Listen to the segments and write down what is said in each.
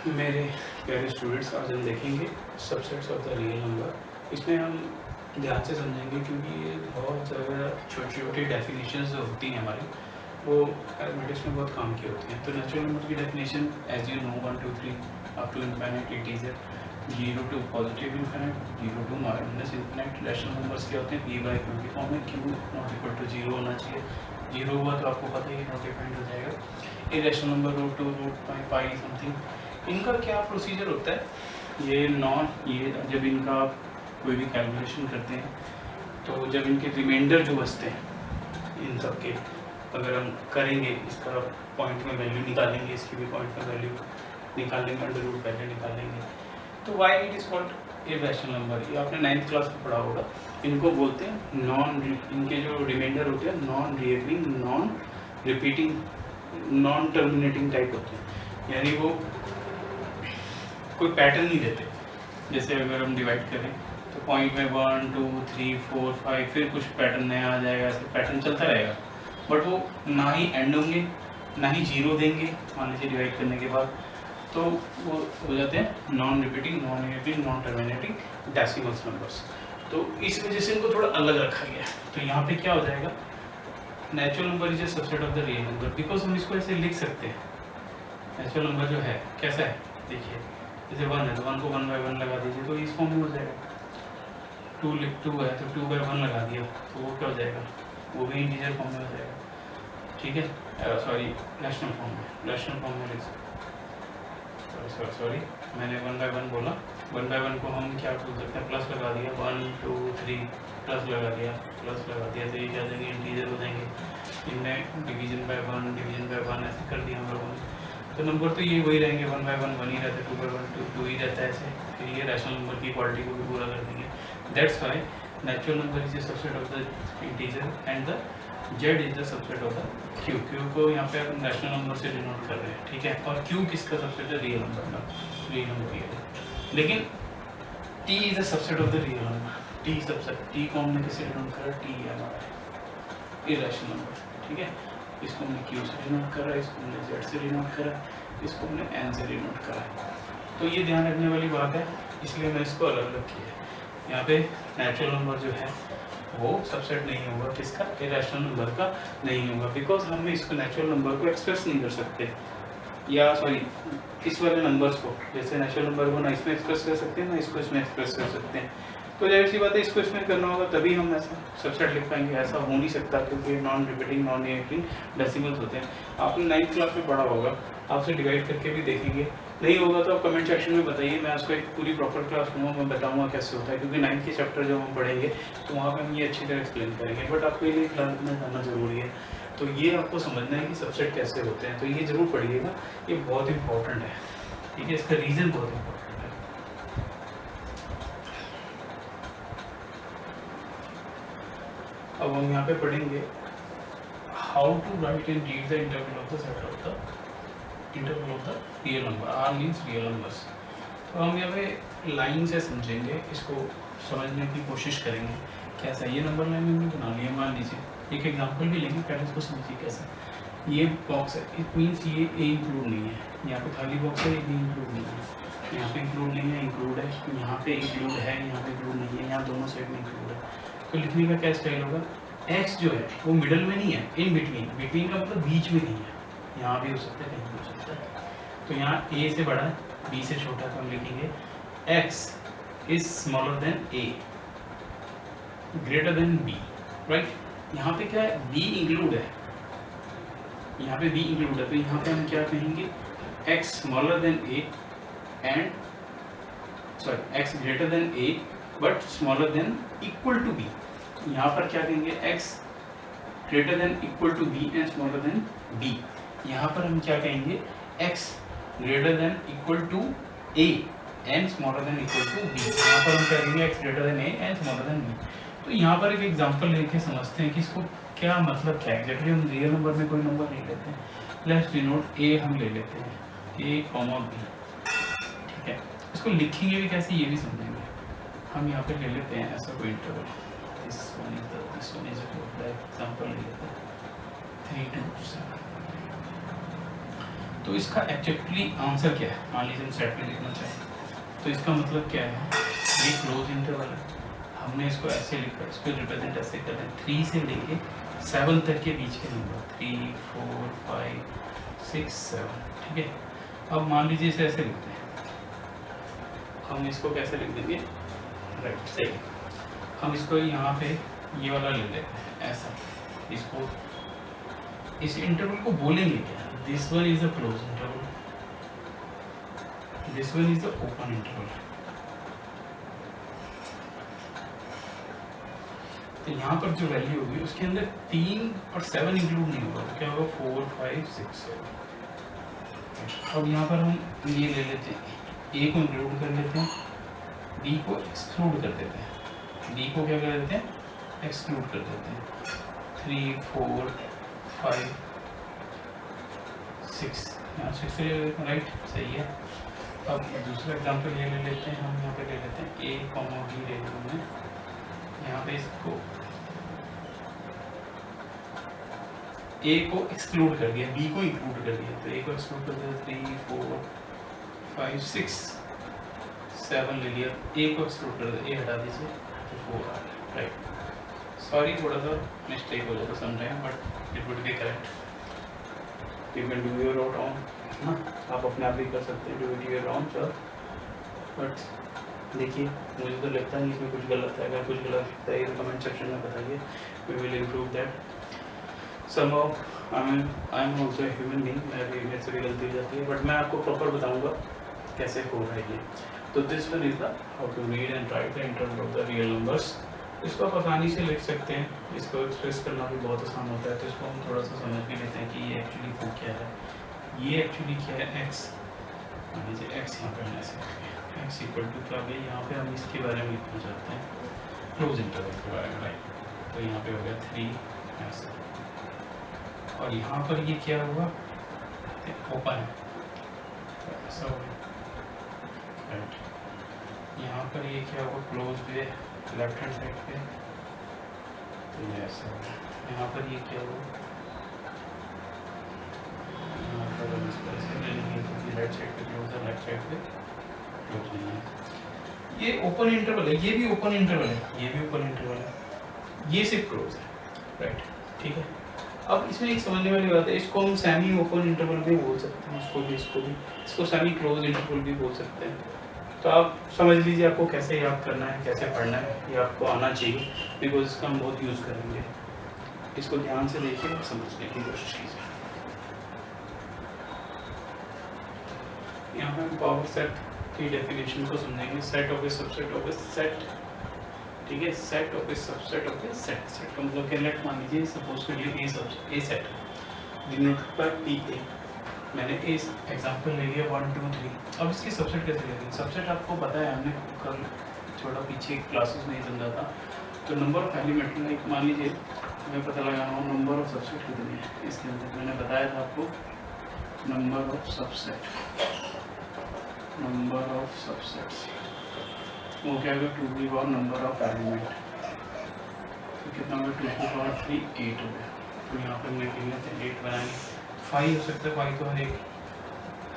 मेरे प्यारे स्टूडेंट्स, आज हम देखेंगे subsets of the real number. इसमें हम ध्यान से समझेंगे क्योंकि ये बहुत ज़्यादा छोटी छोटी डेफिनेशंस जो होती हैं हमारी, वो मैथमेटिक्स में बहुत काम की होती हैं। तो नेचुरल नंबर की definition as you know 1 2 3 up to infinite integer, 0 to positive infinite, 0 to minus infinite. Rational numbers क्या होते हैं? p बाई क्यू की फॉर्म में, q नॉट इक्वल टू 0 होना चाहिए। 0 हुआ तो आपको पता है कि नॉट डिफाइंड हो जाएगा। Irrational number root 2 root pi something. इनका क्या प्रोसीजर होता है? ये जब इनका आप कोई भी कैलकुलेशन करते हैं तो जब इनके रिमाइंडर जो बचते हैं इन सब के, अगर हम करेंगे, इसका पॉइंट में वैल्यू निकालेंगे, इसकी भी पॉइंट में वैल्यू निकालेंगे, अंडर रूट पहले निकालेंगे, तो why it is called irrational number. ये आपने 9th क्लास में पढ़ा होगा। इनको बोलते हैं इनके जो रिमाइंडर होते हैं non recurring, non repeating, non terminating type होते हैं, यानी वो कोई पैटर्न नहीं देते। जैसे अगर हम डिवाइड करें तो पॉइंट में 1 2 3 4 5 फिर कुछ पैटर्न नया आ जाएगा, ऐसे पैटर्न चलता रहेगा, बट वो ना ही एंड होंगे ना ही जीरो देंगे। मान लीजिए डिवाइड करने के बाद तो वो हो जाते हैं non repeating, non repeating, non terminating decimals numbers. तो इस वजह से इनको थोड़ा अलग रखा गया है। तो यहाँ पे क्या हो जाएगा? Natural number is a subset of the real number, because हम इसको ऐसे लिख सकते हैं। नेचुरल नंबर जो है कैसा है, देखिए जैसे 1 है तो 1 को 1 बाई 1 लगा दीजिए तो इस फॉर्म में हो जाएगा। 2 है तो 2 बाई 1 लगा दिया तो वो क्या हो जाएगा? वो भी इंटीजर फॉर्म में हो जाएगा। ठीक है, सॉरी रैशनल फॉर्म में लिख, सॉरी मैंने 1 बाई 1 बोला। 1 बाई 1 को हम क्या बोल सकते हैं? प्लस लगा दिया, 1 2 3 प्लस लगा दिया तो ये क्या हो जाएंगे? इंटीजर हो जाएंगे। इनमें डिवीजन बाय 1 ऐसे कर दिया हम लोगों ने, तो नंबर तो ये वही रहेंगे, 1 बाई 1 ही रहता है, 2 बाई 1 2 ही रहता है ऐसे। फिर ये रैशनल नंबर की क्वालिटी को भी पूरा कर देंगे। That's why natural number is the subset of the integer and the z is the subset of the q। को यहाँ पे हम रैशनल नंबर से डिनोट कर रहे हैं, ठीक है। और q किसका सबसेट है? रियल नंबर का, रियल नंबर ही है। लेकिन t is the subset of the real number. t को हमने किससे डिनोट करा? t है हमारा इरेशनल नंबर, ठीक है। इसको हमने q से डिनोट करा, इसको हमने z से डिनोट करा, इसको हमने n से डिनोट करा। तो ये ध्यान रखने वाली बात है, इसलिए मैं इसको अलग अलग किया है। यहाँ पे नेचुरल नंबर जो है वो सबसेट नहीं होगा, किसका? इरेशनल नंबर का नहीं होगा, बिकॉज हम इसको नेचुरल नंबर को एक्सप्रेस नहीं कर सकते, या सॉरी इस वाले नंबर्स को, जैसे नेचुरल नंबर को ना इसमें एक्सप्रेस कर सकते हैं ना इसको इसमें एक्सप्रेस कर सकते हैं। तो जाहिर सी बात है इसको इसमें करना होगा तभी हम ऐसा सबसेट लिख पाएंगे। ऐसा हो नहीं सकता क्योंकि non repeating, non reacting decimals होते हैं। आपने 9th क्लास में पढ़ा होगा, आपसे डिवाइड करके भी देखेंगे। नहीं होगा तो आप कमेंट सेक्शन में बताइए, मैं उसको एक पूरी प्रॉपर क्लास लूँगा, मैं बताऊँगा कैसे होता है, क्योंकि 9th के चैप्टर जब हम पढ़ेंगे तो वहाँ पर हम ये अच्छी तरह एक्सप्लेन करेंगे। बट आपको ये क्लास में जाना ज़रूरी है, तो ये आपको समझना है कि सबसेट कैसे होते हैं, तो ये ज़रूर पढ़िएगा, ये बहुत इंपॉर्टेंट है, ठीक है। इसका रीज़न बहुत इंपॉर्टेंट है। अब हम यहाँ पे पढ़ेंगे how to write and read the interval of the set of the interval of the real number. R means real numbers. तो हम यहाँ पे लाइन से समझेंगे, इसको समझने की कोशिश करेंगे। कैसा ये नंबर लाइन हमने बना लिया, मान लीजिए एक एग्जांपल भी लेंगे, पहले इसको समझिए कैसा। ये बॉक्स है, इट मीन्स ये ए इंक्लूड नहीं है, यहाँ पे खाली बॉक्स है, ये बी इंक्लूड नहीं है, यहाँ पे इंक्लूड नहीं है, इंक्लूड है, यहाँ पे इंक्लूड है, यहाँ पे इंक्लूड नहीं है, यहाँ दोनों साइड में इंक्लूड है। तो लिखने का क्या स्टाइल होगा? एक्स जो है वो मिडल में नहीं है, इन बिटवीन, बिटवीन का मतलब बीच में नहीं है, यहाँ भी हो सकता है, कहीं भी हो सकता है। तो यहाँ ए से बड़ा है, बी से छोटा है, तो हम लिखेंगे x is smaller than a, greater than b, right. यहाँ पे क्या है? बी इंक्लूड है, यहाँ पे बी इंक्लूड है, तो यहाँ पे हम क्या कहेंगे? X smaller than a and sorry x greater than a but smaller than equal to b. यहाँ पर क्या कहेंगे? X greater than equal to b and smaller than b. यहाँ पर हम क्या कहेंगे? X greater than equal to a and smaller than equal to b. यहाँ पर हम क्या कहेंगे? X greater than a and smaller than b. तो यहाँ पर एक एग्जांपल लेके समझते हैं कि इसको क्या मतलब क्या है एग्जैक्टली। हम रियल नंबर में कोई नंबर नहीं लेते हैं, लेट्स डिनोट ए हम ले लेते हैं, ए कॉमा बी, ठीक है। इसको लिखेंगे भी कैसे ये भी समझेंगे। हम यहाँ पे ले लेते हैं ऐसा कोई interval, this one is example ले लेते हैं 3 2 7। तो इसका एक्चुअली आंसर क्या है? मान लीजिए हम सेट में लिखना चाहें तो इसका मतलब क्या है? ये क्लोज इंटरवल है, हमने इसको ऐसे लिखा, इसको रिप्रेजेंट ऐसे करते हैं 3 से लेके 7 तक के बीच के नंबर 3, 4, 5, 6, 7, ठीक है। अब मान लीजिए इसे ऐसे लिखते हैं, हम इसको कैसे लिख देंगे? राइट, सही। हम इसको यहाँ पे ये वाला ले लेते हैं ऐसा, इसको इस इंटरवल को बोलेंगे क्या? This one is a close interval, this one is the open interval. तो यहाँ पर जो वैल्यू होगी उसके अंदर 3 और 7 इंक्लूड नहीं होगा, तो क्या होगा? 4, 5, 6, 7। अब यहाँ पर हम ये ले लेते हैं, ए को इंक्लूड कर लेते हैं, बी को एक्सक्लूड कर देते हैं। बी को क्या कर देते हैं? एक्सक्लूड कर देते हैं। 3, 4, 5, 6, यहाँ 6 ले लेते हैं, राइट, सही है। अब दूसरा एग्जाम्पल ये ले लेते हैं, हम यहाँ पे ले लेते हैं ए कॉमा बी ले लेते हैं। यहाँ पे इसको ए को एक्सक्लूड कर दिया, बी को इंक्लूड कर दिया, तो ए को एक्सक्लूड कर दिया, 3, 4, 5, 6, 7 ले लिया, ए को एक्सक्लूड कर दिया, ए हटा दीजिए, तो 4 आ गया, राइट। सॉरी, थोड़ा सा मिस्टेक हो जाता sometime, but it would be correct. You can do your own, ना, आप अपने आप भी कर सकते हैं, do it your own, sir. But देखिए, मुझे तो लगता नहीं इसमें कुछ गलत है। अगर कुछ गलत लगता है तो कमेंट सेक्शन में बताइए, we will improve that. somehow I am also human being, मेरे से भी गलती हो जाती है, बट मैं आपको प्रॉपर बताऊंगा कैसे हो रहा है ये। तो this one is the how to read and write the interval of the real numbers. इसको आप आसानी से लिख सकते हैं, इसको एक्सप्रेस करना भी बहुत आसान होता है। तो इसको हम थोड़ा सा समझ भी लेते हैं कि ये एक्चुअली वो क्या है। ये एक्चुअली क्या है? एक्स, मान लीजिए एक्स यहाँ पर ऐसे एक्स इक्वल टू क्या है, यहाँ पे हम इसके बारे में लिखना चाहते हैं, क्लोज इंटरवल के बारे में, राइट। तो यहाँ पे हो गया 3 ऐसे, और यहाँ पर ये क्या हुआ? ओपन है, ऐसा हो गया, राइट। यहाँ पर ये क्या हुआ? क्लोज पे लेफ्ट हैंड साइड पे, तो ये ऐसा हो गया। यहाँ पर ये क्या हुआ? यहाँ पर हम इस तरह से ले लेंगे, क्योंकि राइट साइड पे क्लोज है, लेफ्ट साइड पे क्लोज नहीं है। ये ओपन इंटरवल है, ये भी ओपन इंटरवल है, ये भी ओपन इंटरवल है, ये सिर्फ क्लोज है, राइट, ठीक है। अब इसमें एक समझने वाली बात है, इसको हम सेमी ओपन इंटरवल भी बोल सकते हैं, इसको सेमी क्लोज इंटरवल भी बोल सकते हैं। तो आप समझ लीजिए आपको कैसे याद करना है, कैसे पढ़ना है, ये आपको आना चाहिए, बिकॉज इसका हम बहुत यूज़ करेंगे। इसको ध्यान से देखिए, समझने की कोशिश कीजिए। यहाँ पे हम पावर सेट की डेफिनेशन को समझेंगे। Set of a subset of a set, ठीक है, set of a subset of a set. Set का मतलब क्या? लेट मान लीजिए सपोज के लिए a set denoted by P A, मैंने ए एग्जांपल ले लिया 1, 2, 3। अब इसकी सबसेट कैसे लेंगे? सबसेट आपको पता है, हमने कल थोड़ा पीछे क्लासेस में ही समझा था। तो नंबर ऑफ एलिमेंट, लाइक मान लीजिए मैं पता लगा रहा हूँ नंबर ऑफ सबसेट कितने हैं इसके अंदर। मैंने बताया था आपको number of subset, number of subsets वो क्या होगा? 2 की पावर नंबर ऑफ एलिमेंट, तो कितना होगा? 2 की पावर 3, 8 हो गया। तो यहाँ पर मैं लिख लेते हैं 8 बनाएंगे। 5 हो सकता है, 5 तो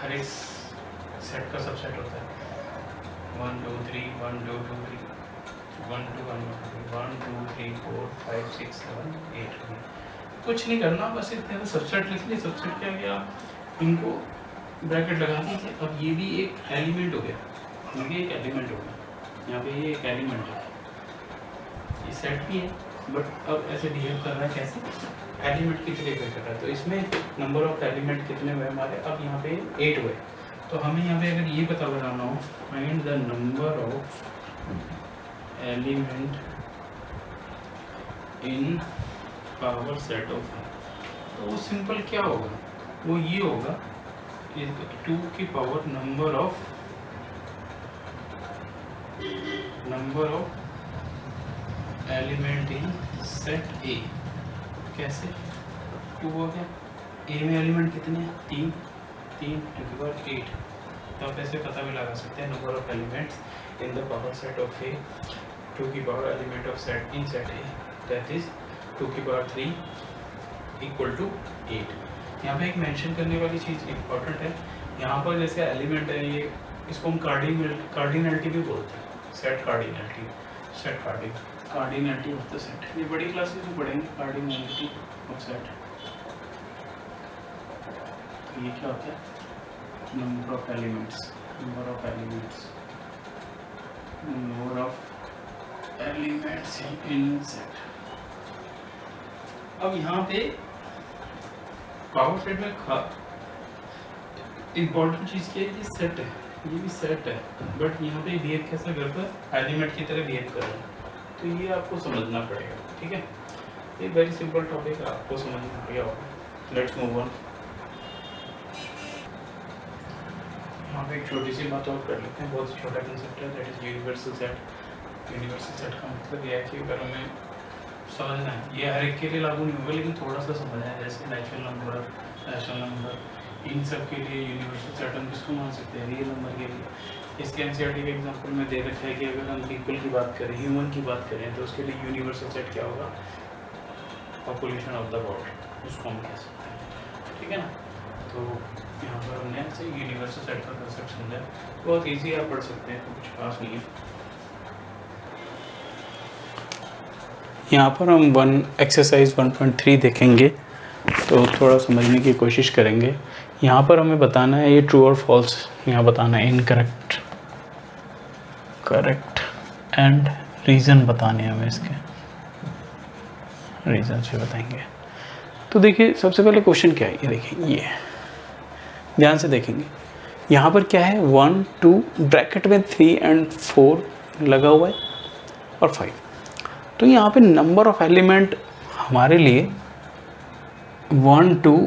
हर एक सेट का सबसेट होता है। 1, 2, 3, 1, 2, 2, 3, 1, 2, 1, 2, 3, 4, 5, 6, 7, 8 हो गया। कुछ नहीं करना, बस इतने सबसेट लिख लिए। सबसेट क्या गया? इनको ब्रैकेट लगा दीजिए। अब ये भी एक एलिमेंट हो गया, ये भी एक एलिमेंट हो गया, यहाँ पे ये एक एलिमेंट है, ये सेट भी है, बट अब ऐसे बिहेव कर रहा है कैसे? एलिमेंट की तरह कर रहा है। तो इसमें नंबर ऑफ एलिमेंट कितने हुए हमारे? अब यहाँ पे 8 हुए। तो हमें यहाँ पे अगर ये पता लगाना हो, find the number of element in power set of, तो वो सिंपल क्या होगा? वो ये होगा 2 की power number of element in set ए। कैसे? 2 हो गया, ए में एलिमेंट कितने हैं? 3, 3 2 की पावर 8। तो आप ऐसे पता भी लगा सकते हैं number of elements in the power set of A, 2 की power element of set in set A, that is 2 की पावर 3 इक्वल टू 8। यहाँ पे एक मेंशन करने वाली चीज़ इम्पोर्टेंट है, यहाँ पर जैसे एलिमेंट है ये, इसको हम कार्डिनलिटी भी बोलते हैं, set cardinality of the set. ये बड़ी क्लासेस में पढ़ेंगे कार्डिनलिटी ऑफ सेट। तो ये क्या होता है, number of elements in set. अब यहाँ पे पावर सेट में इम्पोर्टेंट चीज़ क्या है, ये सेट है, ये भी सेट है, बट यहाँ पे बिहेव कैसा करता है, एलिमेंट की तरह बिहेव कर रहा है। तो ये आपको समझना पड़ेगा, ठीक है। ये वेरी सिंपल टॉपिक है, आपको समझना पड़ेगा। Let's move on. यहाँ पे एक छोटी सी बात और कर लेते हैं, बहुत ही छोटा कंसेप्ट है, that is universal set. Universal set का मतलब ये है कि अगर हमें समझना है, ये हर एक के लिए लागू नहीं होगा, लेकिन थोड़ा सा समझना है। जैसे नेचुरल नंबर, इन सब के लिए यूनिवर्सल सेट हम किसको मान सकते हैं, रियल नंबर के लिए। इसके एनसीईआरटी के एग्जांपल में दे रखा है कि अगर हम पीपल की बात करें, ह्यूमन की बात करें, तो उसके लिए यूनिवर्सल सेट क्या होगा, पॉपुलेशन ऑफ द वर्ल्ड, उसको हम कह सकते हैं, ठीक है ना। तो यहाँ पर हमने ऐसे यूनिवर्सल सेट का कंसेप्ट समझा, बहुत ईजी आप पढ़ सकते हैं, कुछ खास नहीं है। यहाँ पर हम एक्सरसाइज 1.3 देखेंगे, तो थोड़ा समझने की कोशिश करेंगे। यहाँ पर हमें बताना है ये ट्रू और फॉल्स, यहाँ बताना है इनकरेक्ट, करेक्ट एंड रीज़न बताने हैं हमें, इसके रीज़न से बताएंगे। तो देखिए सबसे पहले क्वेश्चन क्या है, ये देखिए, ये ध्यान से देखेंगे। यहाँ पर क्या है, 1 2 ब्रैकेट में 3 और 4 लगा हुआ है और 5। तो यहाँ पे नंबर ऑफ एलिमेंट हमारे लिए 1 2,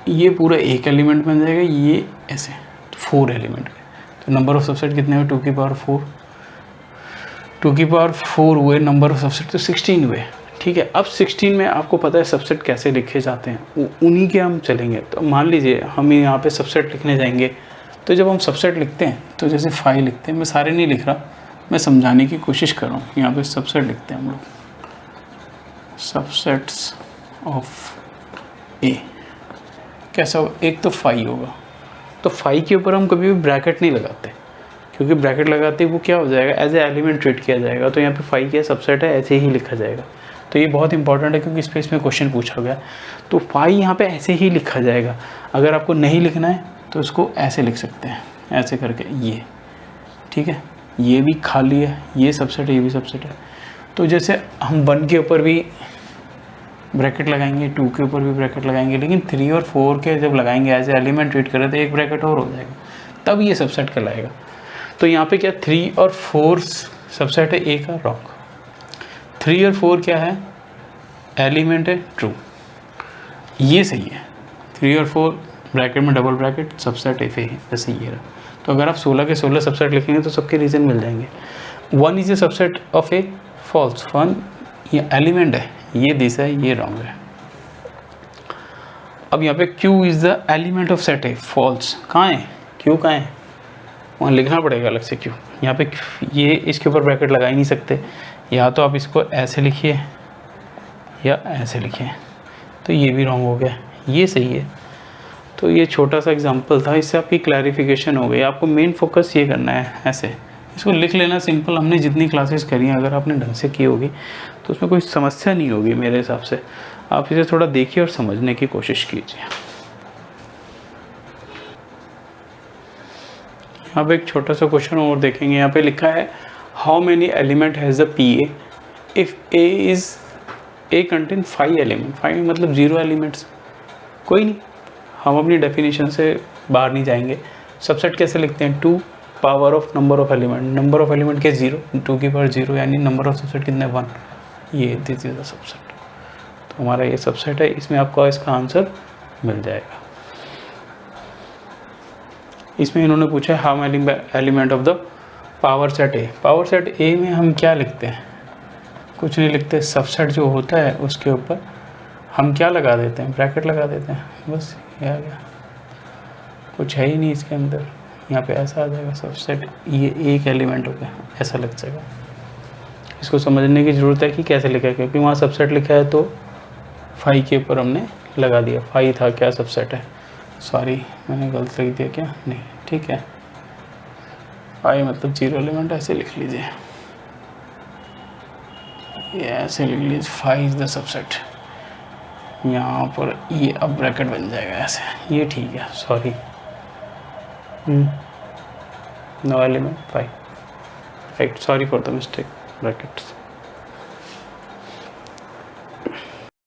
ये पूरा एक एलिमेंट बन जाएगा, ये ऐसे 4 एलिमेंट। तो नंबर ऑफ सबसेट कितने हुए, 2 की पावर 4, 2 की पावर 4 हुए नंबर ऑफ सबसेट, तो 16 हुए, ठीक है। अब 16 में आपको पता है सबसेट कैसे लिखे जाते हैं, उन्हीं के हम चलेंगे। तो मान लीजिए हम यहाँ पे सबसेट लिखने जाएंगे, तो जब हम सबसेट लिखते हैं तो जैसे 5 लिखते हैं, मैं सारे नहीं लिख रहा, मैं समझाने की कोशिश कर रहा हूँ। यहाँ पे सबसेट लिखते हैं हम लोग, सबसेट्स ऑफ ए कैसा होगा, एक तो 5 होगा, तो 5 के ऊपर हम कभी भी ब्रैकेट नहीं लगाते, क्योंकि ब्रैकेट लगाते वो क्या हो जाएगा, एज ए एलिमेंट ट्रीट किया जाएगा। तो यहाँ पे 5 क्या सबसेट है, ऐसे ही लिखा जाएगा। तो ये बहुत इंपॉर्टेंट है, क्योंकि इस पे इसमें क्वेश्चन पूछा गया। तो 5 यहाँ पे ऐसे ही लिखा जाएगा। अगर आपको नहीं लिखना है तो इसको ऐसे लिख सकते हैं, ऐसे करके, ये, ठीक है। ये भी खाली है, ये सबसेट है, ये भी सबसेट है। तो जैसे हम 1 के ऊपर भी ब्रैकेट लगाएंगे, 2 के ऊपर भी ब्रैकेट लगाएंगे, लेकिन 3 और 4 के जब लगाएंगे एज ए एलिमेंट ट्रीट करें तो एक ब्रैकेट और हो जाएगा, तब ये सबसेट कहलाएगा। तो यहाँ पे क्या 3 और 4 सबसेट है, ए का रॉन्ग। 3 और 4 क्या है, एलिमेंट है, ट्रू, ये सही है। 3 और 4 ब्रैकेट में डबल ब्रैकेट, सबसेट ए है, जैसे ये रहा। तो अगर आप 16 के 16 सबसेट लिखेंगे तो सबके रीजन मिल जाएंगे। 1 is a subset of a, false. 1 ये एलिमेंट है, ये दिस है, ये रॉन्ग है। अब यहाँ पे Q is the element of set है, फॉल्स। कहाँ है Q, कहाँ है, वहाँ लिखना पड़ेगा अलग से Q। यहाँ पे ये इसके ऊपर ब्रैकेट लगा ही नहीं सकते, या तो आप इसको ऐसे लिखिए या ऐसे लिखिए, तो ये भी रॉन्ग हो गया, ये सही है। तो ये छोटा सा एग्जांपल था, इससे आपकी क्लैरिफिकेशन हो गई। आपको मेन फोकस ये करना है, ऐसे इसको लिख लेना सिंपल। हमने जितनी क्लासेस करी हैं, अगर आपने ढंग से की होगी तो उसमें कोई समस्या नहीं होगी मेरे हिसाब से। आप इसे थोड़ा देखिए और समझने की कोशिश कीजिए। यहाँ पे एक छोटा सा क्वेश्चन और देखेंगे। यहाँ पे लिखा है how many element has a P A if A contain 5 element. 5 मतलब 0 एलिमेंट्स। कोई नहीं, हम अपनी डेफिनेशन से बाहर नहीं जाएंगे। सबसेट कैसे लिखते हैं, 2 power of number of element. Number of element के 0, 2 की पावर 0, यानी नंबर ऑफ सबसेट कितने, 1। ये दिस इज द सबसेट। तो हमारा ये सबसेट है, इसमें आपको इसका आंसर मिल जाएगा। इसमें इन्होंने पूछा है how many element of the power set A. Power set ए में हम क्या लिखते हैं, कुछ नहीं लिखते। सबसेट जो होता है उसके ऊपर हम क्या लगा देते हैं, ब्रैकेट लगा देते हैं, बस ये आ गया, कुछ है ही नहीं इसके अंदर। यहाँ पे ऐसा आ जाएगा सबसेट, ये एक एलिमेंट हो गया, ऐसा लग जाएगा। इसको समझने की ज़रूरत है कि कैसे लिखा है, क्योंकि वहाँ सबसेट लिखा है तो 5 के ऊपर हमने लगा दिया। फाई था क्या सबसेट है, सॉरी मैंने गलत लिख दिया क्या, नहीं ठीक है, फाई मतलब 0 एलिमेंट, ऐसे लिख लीजिए, ये ऐसे लिख लीजिए, फाई इज़ द सबसेट। यहाँ पर ये अब ब्रैकेट बन जाएगा ऐसे, ये ठीक है, sorry no element phi, right, sorry for the mistake brackets.